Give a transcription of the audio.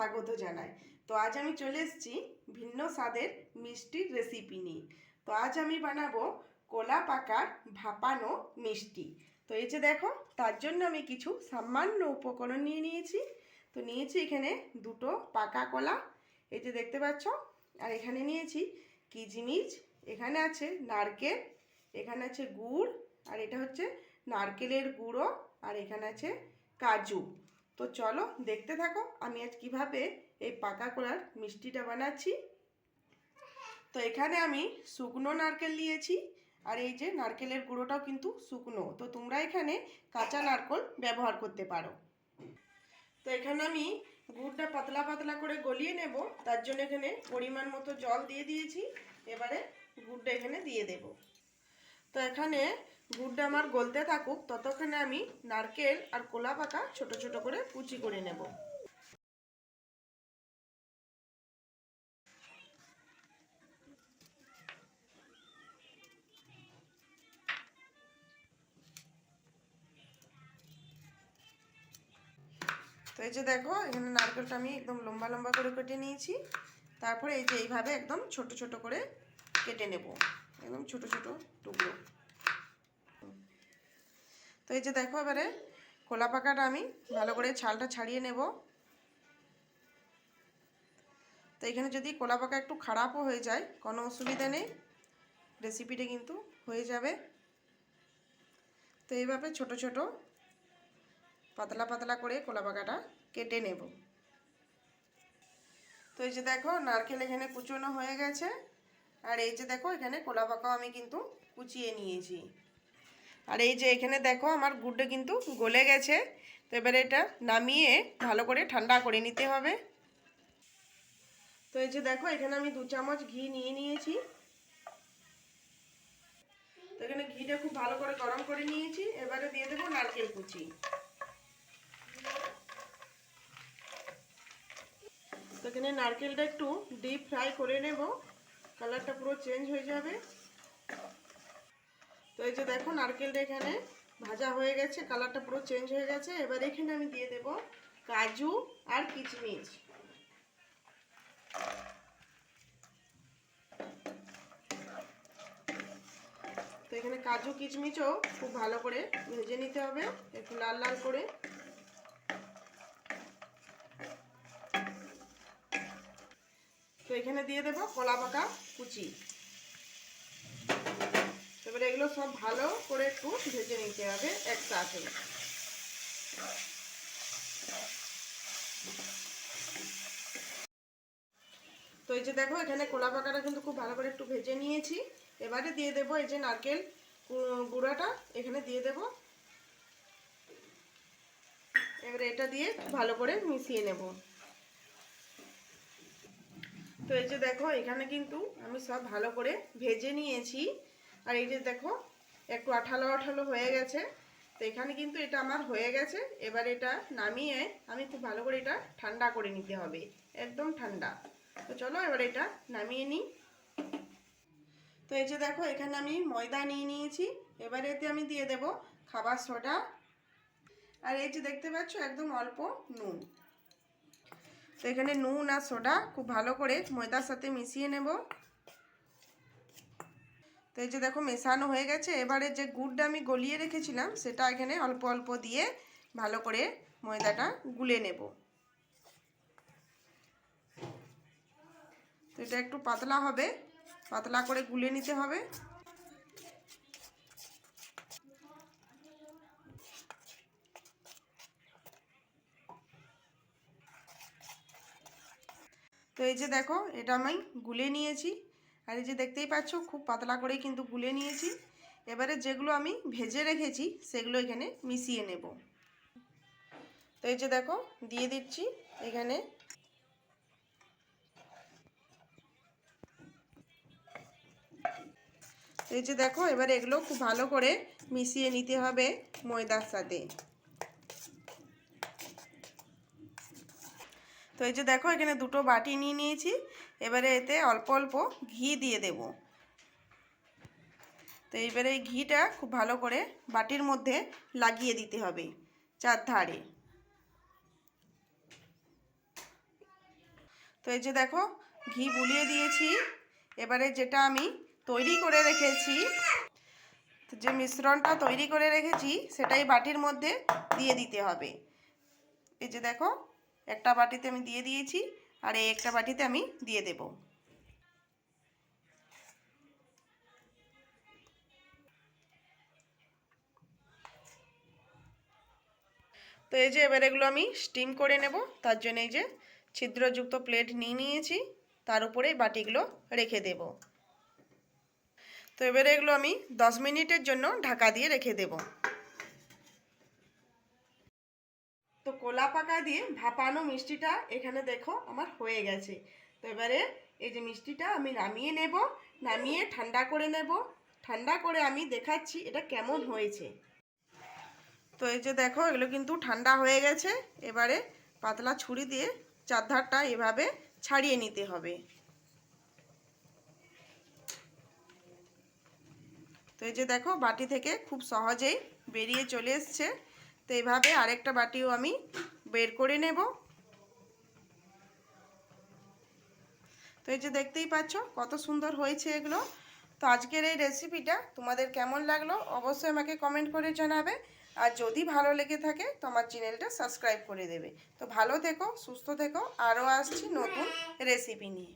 স্বাগত জানাই। তো আজ আমি চলে এসেছি ভিন্ন স্বাদের মিষ্টির রেসিপি নিয়ে। তো আজ আমি বানাবো কলা পাকার ভাপানো মিষ্টি। তো এই যে দেখো, তার জন্য আমি কিছু সামান্য উপকরণ নিয়ে নিয়েছি। তো নিয়েছি এখানে দুটো পাকা কলা, এই যে দেখতে পাচ্ছ। আর এখানে নিয়েছি কিশমিশ, এখানে আছে নারকেল, এখানে আছে গুড়, আর এটা হচ্ছে নারকেলের গুঁড়ো, আর এখানে আছে কাজু। তো চলো দেখতে থাকো আমি আজ কিভাবে এই পাকা কলার মিষ্টিটা বানাচ্ছি। তো এখানে আমি শুকনো নারকেল নিয়েছি, আর এই যে নারকেলের গুঁড়োটাও কিন্তু শুকনো। তো তোমরা এখানে কাঁচা নারকেল ব্যবহার করতে পারো। তো এখানে আমি গুড়টা পাতলা পাতলা করে গলিয়ে নেব, তার জন্য এখানে পরিমাণ মতো জল দিয়ে দিয়েছি। এবারে গুড়টা এখানে দিয়ে দেব। তো এখানে গুড়টা আমার গলতে থাকুক, ততক্ষণে আমি নারকেল আর কলা পাকা ছোট ছোট করে কুচি করে নেব। তো এই যে দেখো, এখানে নারকেলটা আমি একদম লম্বা লম্বা করে কেটে নিয়েছি। তারপরে এই যে এইভাবে একদম ছোট ছোট করে কেটে নেব, একদম ছোট ছোট টুকরো। তো এই যে দেখো, এবারে কলা পাকাটা আমি ভালো করে ছালটা ছাড়িয়ে নেব। তো এখানে যদি কলা পাকা একটু খারাপও হয়ে যায় কোনো অসুবিধা নেই, রেসিপিটা কিন্তু হয়ে যাবে। তো এইভাবে ছোট ছোট পাতলা পাতলা করে কলা পাকাটা কেটে নেব। তো এই যে দেখো, নারকেল এখানে কুচোনো হয়ে গেছে, আর এই যে দেখো এখানে কলা পাকাও আমি কিন্তু কুচিয়ে নিয়েছি। আর এই যে এখানে দেখো আমার গুড়টা কিন্তু গলে গেছে। তো এবারে এটা নামিয়ে ভালো করে ঠান্ডা করে নিতে হবে। তো এই যে দেখো, এখানে আমি 2 চামচ ঘি নিয়ে নিয়েছি। তো এখানে ঘিটা খুব ভালো করে গরম করে নিয়েছি। এবারে দিয়ে দেবো নারকেল কুচি। তো এখানে নারকেলটা একটু ডিপ ফ্রাই করে নেব, কালারটা পুরো চেঞ্জ হয়ে যাবে। তো এই যে দেখো, নারকেলটা এখানে ভাজা হয়ে গেছে, কালারটা পুরো চেঞ্জ হয়ে গেছে। এবার এখানে আমি দিয়ে দেব কাজু আর কিশমিশ। তো এখানে কাজু কিশমিশও খুব ভালো করে ভেজে নিতে হবে, একটু লাল লাল করে। তো এখানে দিয়ে দেব কলা পাকা কুচি। এবারে এগুলো সব ভালো করে একটু ভেজে নিতে হবে একসাথে। তো এই যে দেখো, এখানে কলা পাকাটা কিন্তু খুব ভালো করে একটু ভেজে নিয়েছি। এবারে দিয়ে দেব এই যে নারকেল গুঁড়াটা, এখানে দিয়ে দেব। এবারে এটা দিয়ে ভালো করে মিশিয়ে নেব। তো এই যে দেখো, এখানে কিন্তু আমি সব ভালো করে ভেজে নিয়েছি। আর এই যে দেখো, একটু আঠালো আঠালো হয়ে গেছে। তো এখানে কিন্তু এটা আমার হয়ে গেছে। এবার এটা নামিয়ে আমি খুব ভালো করে এটা ঠান্ডা করে নিতে হবে, একদম ঠান্ডা। তো চলো এবার এটা নামিয়ে নিই। তো এই যে দেখো, এখানে আমি ময়দা নিয়ে নিয়েছি। এবার এতে আমি দিয়ে দেব খাবার সোডা, আর এই যে দেখতে পাচ্ছ একদম অল্প নুন। তো এখানে নুন আর সোডা খুব ভালো করে ময়দার সাথে মিশিয়ে নেব। তো এই যে দেখো, মেশানো হয়ে গেছে। এবারে যে গুড়টা আমি গলিয়ে রেখেছিলাম সেটা এখানে অল্প অল্প দিয়ে ভালো করে ময়দাটা গুলে নেব। তো এটা একটু পাতলা হবে, পাতলা করে গুলে নিতে হবে। তো এই যে দেখো, এটা আমি গুলে নিয়েছি। আর এই যে দেখতেই পাচ্ছ খুব পাতলা করেই কিন্তু গুলে নিয়েছি। এবারে যেগুলো আমি ভেজে রেখেছি সেগুলো এখানে মিশিয়ে নেব। তো এই যে দেখো, দিয়ে দিচ্ছি এখানে। এই যে দেখো, এবারে এগুলো খুব ভালো করে মিশিয়ে নিতে হবে ময়দার সাথে। তো এই যে দেখো, এখানে দুটো বাটি নিয়ে নিয়েছি। এবারে এতে অল্প অল্প ঘি দিয়ে দেব। তো এইবারে এই ঘিটা খুব ভালো করে বাটির মধ্যে লাগিয়ে দিতে হবে চারধারে। তো এই যে দেখো ঘি বুলিয়ে দিয়েছি। এবারে যেটা আমি তৈরি করে রেখেছি, যে মিশ্রণটা তৈরি করে রেখেছি সেটাই বাটির মধ্যে দিয়ে দিতে হবে। এই যে দেখো একটা বাটিতে আমি দিয়ে দিয়েছি, আর এই একটা বাটিতে আমি দিয়ে দেব। তো এই যে এবার এগুলো আমি স্টিম করে নেব। তার জন্য এই যে ছিদ্রযুক্ত প্লেট নিয়ে নিয়েছি, তার উপরে বাটিগুলো রেখে দেব। তো এবারে এগুলো আমি 10 মিনিটের জন্য ঢাকা দিয়ে রেখে দেব। তো কলা পাকা দিয়ে ভাপানো মিষ্টিটা এখানে দেখো আমার হয়ে গেছে। তো এবারে এই যে মিষ্টিটা আমি নামিয়ে নেব, নামিয়ে ঠান্ডা করে নেব। ঠান্ডা করে আমি দেখাচ্ছি এটা কেমন হয়েছে। তো এই যে দেখো এগুলো কিন্তু ঠান্ডা হয়ে গেছে। এবারে পাতলা ছুরি দিয়ে চারধারটা এভাবে ছাড়িয়ে নিতে হবে। তো এই যে দেখো বাটি থেকে খুব সহজেই বেরিয়ে চলে এসছে। তো এইভাবে আরেকটা বাটিও আমি বের করে নেব। তো এই যে দেখতেই পাচ্ছ কত সুন্দর হয়েছে এগুলো। তো আজকের এই রেসিপিটা তোমাদের কেমন লাগলো অবশ্যই আমাকে কমেন্ট করে জানাবে। আর যদি ভালো লেগে থাকে তো আমার চ্যানেলটা সাবস্ক্রাইব করে দেবে। তো ভালো থেকো, সুস্থ থেকো, আরও আসছি নতুন রেসিপি নিয়ে।